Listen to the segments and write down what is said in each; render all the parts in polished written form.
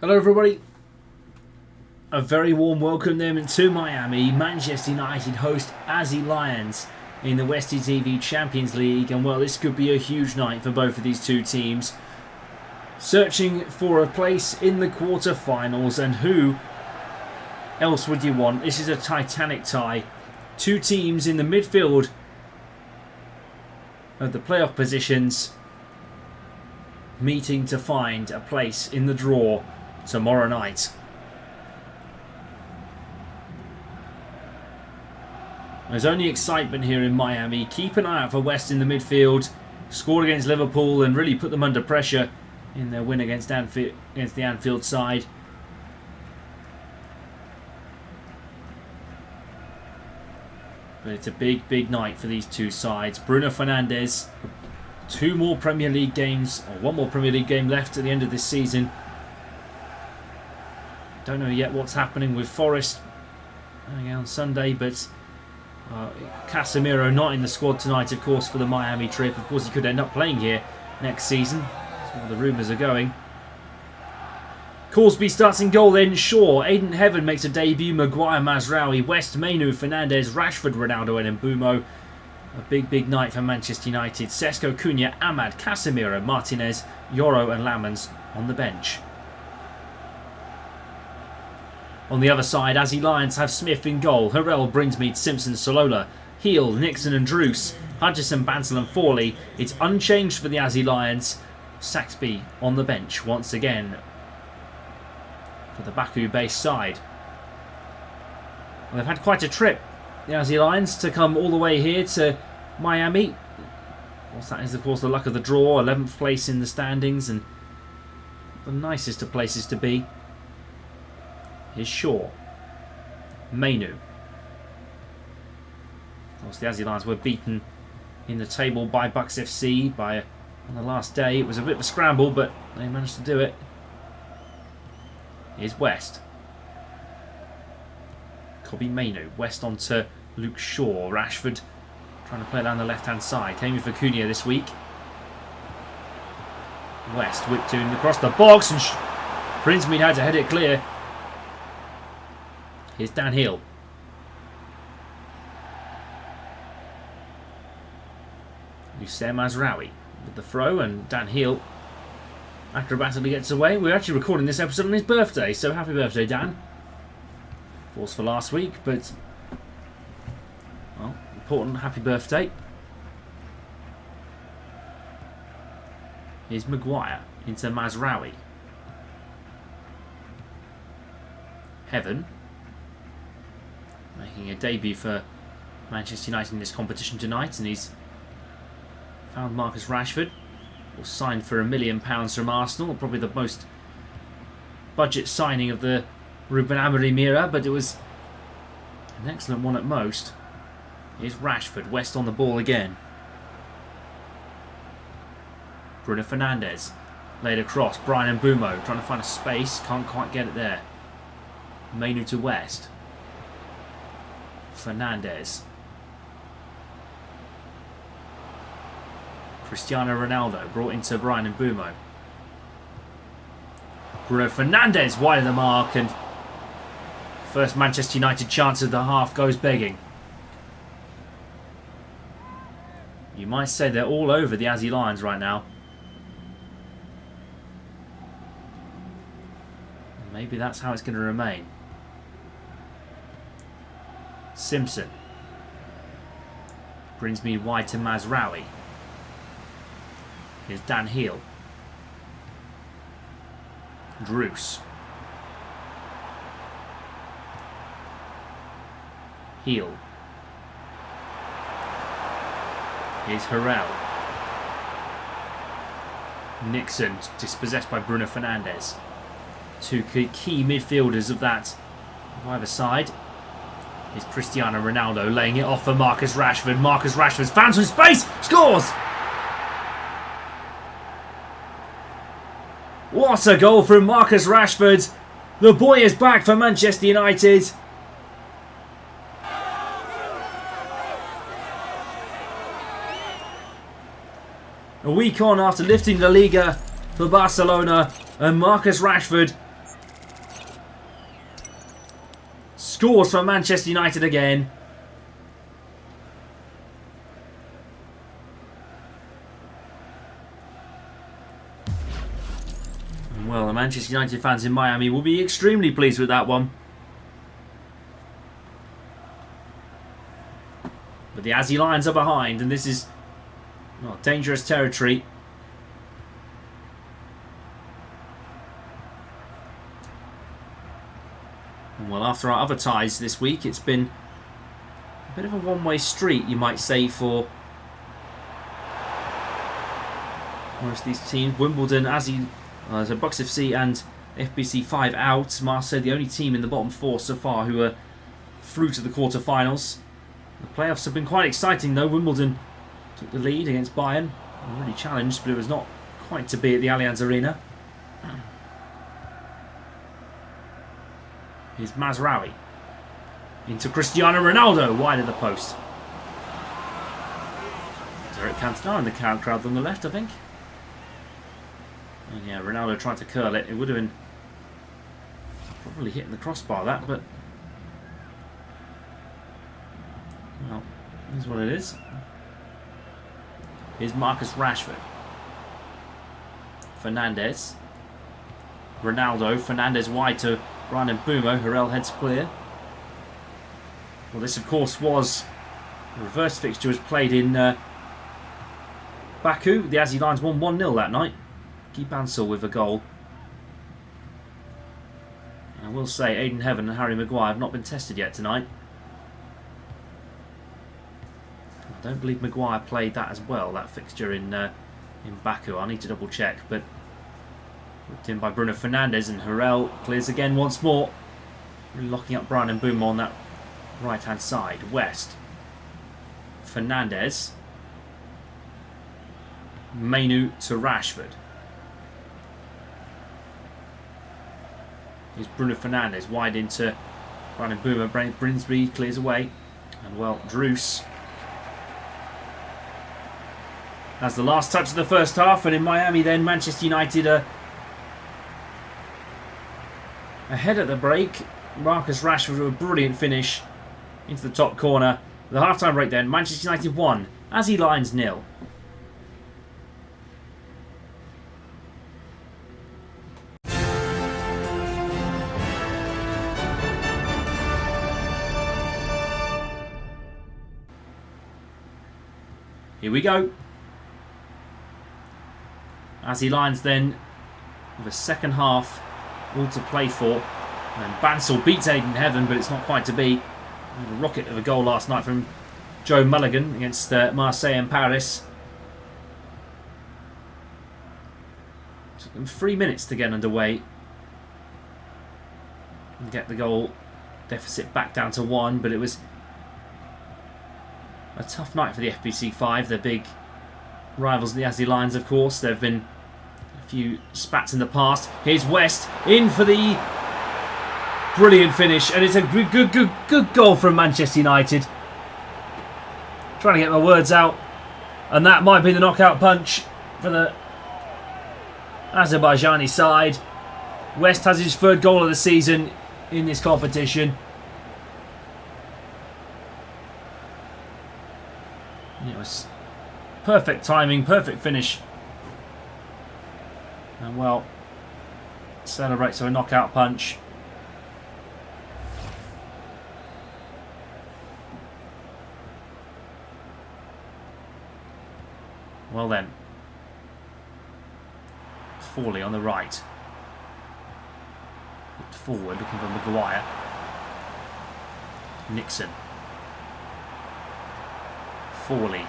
Hello everybody, a very warm welcome then to Miami. Manchester United host Aussie Lions in the Westie TV Champions League, and well, this could be a huge night for both of these two teams, searching for a place in the quarter-finals. And who else would you want? This is a titanic tie. Two teams in the midfield of the playoff positions meeting to find a place in the draw tomorrow night. There's only excitement here in Miami. Keep an eye out for West in the midfield. Scored against Liverpool and really put them under pressure in their win against the Anfield side. But it's a big, big night for these two sides. Bruno Fernandes, two more Premier League games, or one more Premier League game left at the end of this season. Don't know yet what's happening with Forest on Sunday, but Casemiro not in the squad tonight, of course, for the Miami trip. Of course, he could end up playing here next season. That's where the rumours are going. Corsby starts in goal then. Shaw, Aiden Heaven makes a debut. Maguire, Mazraoui, West, Mainu, Fernandes, Rashford, Ronaldo and Mbeumo. A big, big night for Manchester United. Sesko, Cunha, Ahmad, Casemiro, Martinez, Yoro and Lamans on the bench. On the other side, Aussie Lions have Smith in goal. Harrell, Brinsmead, Simpson, Solola, Heel, Nixon and Druce, Hutchison, Bansal and Forley. It's unchanged for the Aussie Lions. Saxby on the bench once again for the Baku-based side. Well, they've had quite a trip, the Aussie Lions, to come all the way here to Miami. Of course, that is, of course, the luck of the draw. 11th place in the standings and the nicest of places to be. Is Shaw. Mainu. Of course, the Aussie Lions were beaten in the table by Bucks FC on the last day. It was a bit of a scramble, but they managed to do it. Here's West. Kobbie Mainu. West onto Luke Shaw. Rashford trying to play down the left-hand side. Came in for Cunha this week. West whipped in across the box, and Brinsmead had to head it clear. Here's Dan Hill. Youssef Mazraoui with the throw, and Dan Hill acrobatically gets away. We're actually recording this episode on his birthday, so happy birthday, Dan. Of course, for last week, but well, important happy birthday. Here's Maguire into Mazraoui. Heaven making a debut for Manchester United in this competition tonight, and he's found Marcus Rashford. Was signed for £1 million from Arsenal, probably the most budget signing of the Ruben Amorim era, but it was an excellent one at most. Here's Rashford. West on the ball again. Bruno Fernandes laid across. Brian Mbeumo trying to find a space, can't quite get it there. Mainu to West. Fernandes. Cristiano Ronaldo brought into Brian Mbeumo. Bruno Fernandes wide of the mark, and first Manchester United chance of the half goes begging. You might say they're all over the Aussie Lions right now. Maybe that's how it's going to remain. Simpson brings me wide to Mazraoui. Here's Dan Hill. Druce. Hill. Here's Harrell. Nixon dispossessed by Bruno Fernandes. Two key midfielders of that of either side. Here's Cristiano Ronaldo laying it off for Marcus Rashford. Marcus Rashford's found some space. Scores! What a goal from Marcus Rashford. The boy is back for Manchester United. A week on after lifting La Liga for Barcelona, and Marcus Rashford scores for Manchester United again. Well, the Manchester United fans in Miami will be extremely pleased with that one. But the Aussie Lions are behind, and this is dangerous territory. And well, after our other ties this week, it's been a bit of a one-way street, you might say, for most of these teams. Wimbledon, Aussie, so Bucks FC and FBC5 out. Marseille, the only team in the bottom four so far who are through to the quarter-finals. The playoffs have been quite exciting though. Wimbledon took the lead against Bayern. Really challenged, but it was not quite to be at the Allianz Arena. Here's Mazraoui. Into Cristiano Ronaldo, wide of the post. Eric Cantona in the crowd on the left, I think. And yeah, Ronaldo tried to curl it. It would have been probably hitting the crossbar, that, but well, here's what it is. Here's Marcus Rashford. Fernandes. Ronaldo. Fernandes wide to Bryan Mbeumo. Harrell heads clear. Well, this of course was the reverse fixture, was played in Baku. The Aussie Lions won 1-0 that night. Guy Bansal with a goal. I will say Aidan Heaven and Harry Maguire have not been tested yet tonight. I don't believe Maguire played that as well, that fixture in Baku. I need to double check, but whipped in by Bruno Fernandes, and Harrell clears again once more. Really locking up Bryan Mbeumo on that right hand side. West. Fernandes. Mainu to Rashford. Here's Bruno Fernandes wide into Bryan Mbeumo. Brinsby clears away, and well, Drews has the last touch of the first half. And in Miami then, Manchester United are ahead at the break. Marcus Rashford with a brilliant finish into the top corner. The half-time break then, Manchester United 1, Aussie Lions 0. Here we go. Aussie Lions then with a second half all to play for. And Bansal beats Aidan Heaven, but it's not quite to be. Had a rocket of a goal last night from Joe Mulligan against Marseille and Paris. Took them 3 minutes to get underway and get the goal deficit back down to 1, but it was a tough night for the FBC5. They're big rivals of the Aussie Lions, of course. There have been a few spats in the past. Here's West in for the brilliant finish, and it's a good goal from Manchester United. Trying to get my words out, and that might be the knockout punch for the Azerbaijani side. West has his third goal of the season in this competition. It was perfect timing, perfect finish, and well, celebrates a knockout punch. Well then, Forley on the right, looked forward looking for Maguire. Nixon. Forley.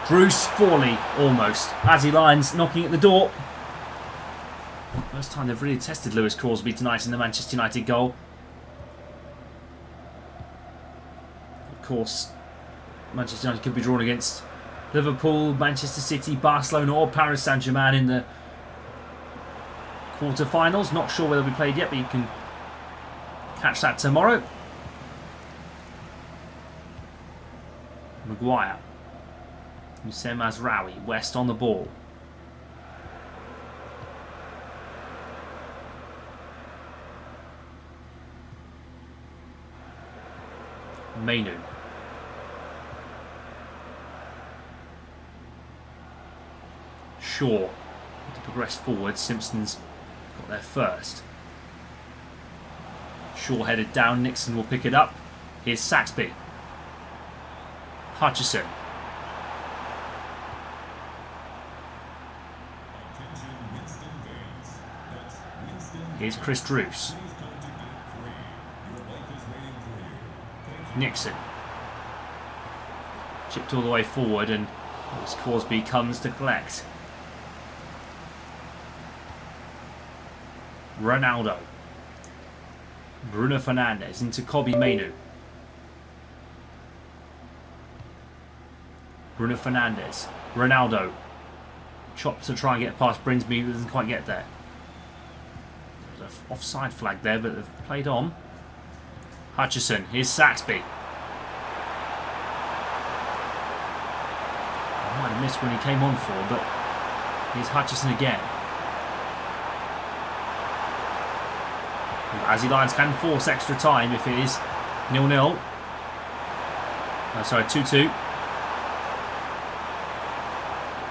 Bruce Forley, almost. Aussie Lions knocking at the door. First time they've really tested Lewis Crosby tonight in the Manchester United goal. Of course, Manchester United could be drawn against Liverpool, Manchester City, Barcelona or Paris Saint-Germain in the quarter-finals. Not sure whether they'll be played yet, but you can catch that tomorrow. Maguire. Hussein Mazraoui. West on the ball. Mainu. Shaw to progress forward. Simpson's got there first. Shaw headed down. Nixon will pick it up. Here's Saxby. Hutchison. Here's Chris Druce. Nixon. Chipped all the way forward, and as Crosby comes to collect. Ronaldo. Bruno Fernandes into Kobbie Mainoo. Bruno Fernandes. Ronaldo. Chops to try and get past Brinsmead, doesn't quite get there. There's an offside flag there, but they've played on. Hutchison. Here's Saxby. I might have missed when he came on for, but here's Hutchison again. Azzy Lions can force extra time if it is 0-0. Sorry, 2-2.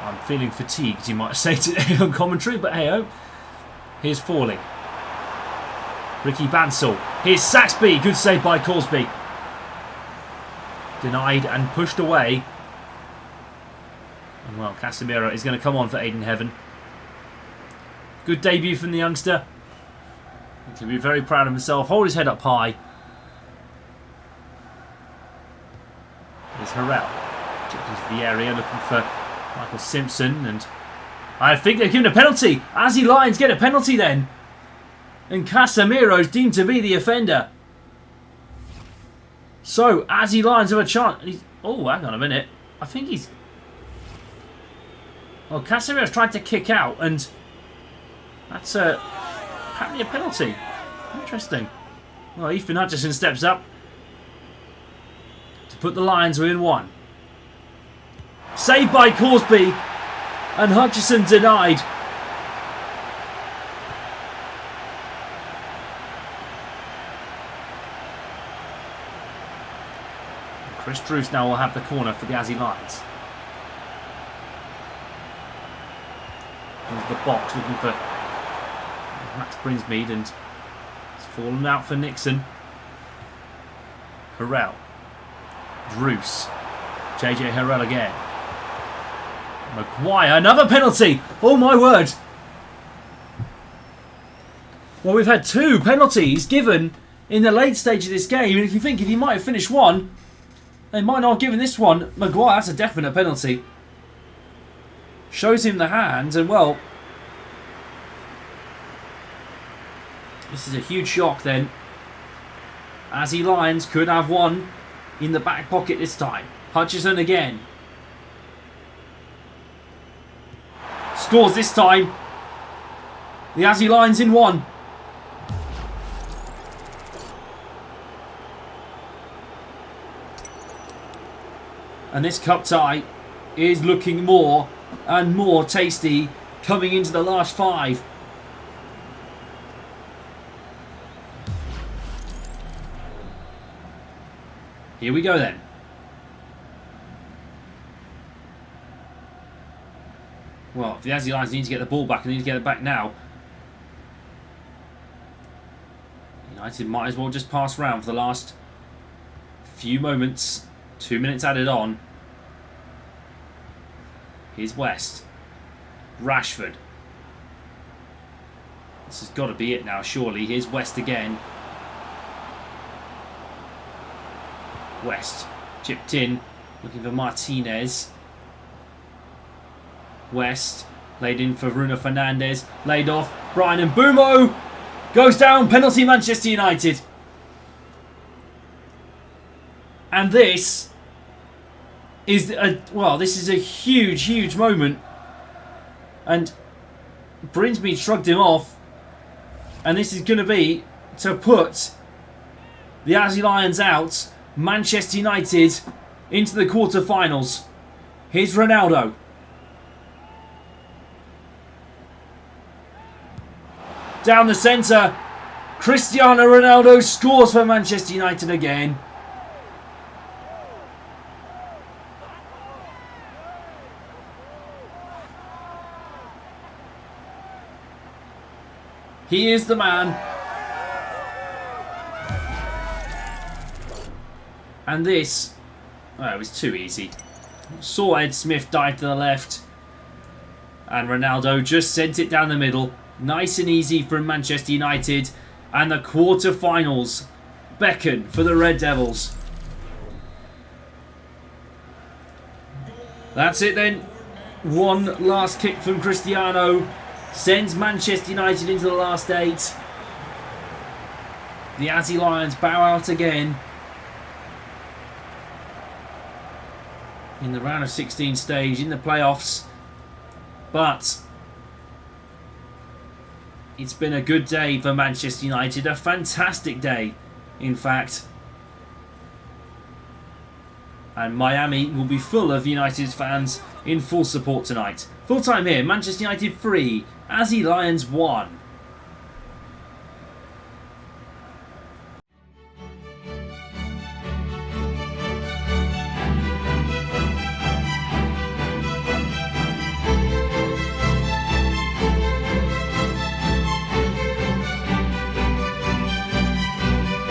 I'm feeling fatigued, you might say today on commentary, but hey-oh. Here's Fawley. Ricky Bansal. Here's Saxby. Good save by Crosby. Denied and pushed away. And well, Casemiro is going to come on for Aiden Heaven. Good debut from the youngster. He can be very proud of himself. Hold his head up high. Here's Harrell. Chipped into the area looking for Michael Simpson. And I think they've given a penalty. Azzy Lions get a penalty then. And Casemiro's deemed to be the offender. So, Azzy Lions have a chance. Oh, hang on a minute. I think he's... Well, Casemiro's tried to kick out, and that's apparently a penalty. Interesting. Well, Ethan Hutchison steps up to put the Lions within one. Saved by Crosby, and Hutchison denied. Chris Druce now will have the corner for the Azzy Lions. Into the box looking for Max Brinsmead, and it's fallen out for Nixon. Harrell. Druce. JJ Harrell again. Maguire, another penalty! Oh my word! Well, we've had 2 penalties given in the late stage of this game, and if you might have finished one, they might not have given this one. Maguire, that's a definite penalty. Shows him the hand, and well, this is a huge shock then. Azzy Lions could have one in the back pocket this time. Hutchison again. Scores this time. The Azzy Lions in one. And this cup tie is looking more and more tasty coming into the last 5. Here we go then. Well, the Azzy Lions need to get the ball back and need to get it back now. United might as well just pass round for the last few moments. 2 minutes added on. Here's West. Rashford. This has got to be it now, surely. Here's West again. West. Chipped in. Looking for Martinez. West. Laid in for Bruno Fernandes. Laid off. Brian Mbeumo. Goes down. Penalty Manchester United. And this is this is a huge, huge moment. And Brinsmead shrugged him off. And this is going to be to put the Azzy Lions out. Manchester United into the quarter-finals. Here's Ronaldo. Down the centre. Cristiano Ronaldo scores for Manchester United again. He is the man. And this... oh, it was too easy. Saw Ed Smith dive to the left. And Ronaldo just sent it down the middle. Nice and easy from Manchester United. And the quarter-finals beckon for the Red Devils. That's it then. One last kick from Cristiano. Sends Manchester United into the last 8. The Aussie Lions bow out again. In the round of 16 stage, in the playoffs. But it's been a good day for Manchester United. A fantastic day, in fact. And Miami will be full of United's fans in full support tonight. Full time here, Manchester United 3, Aussie Lions 1.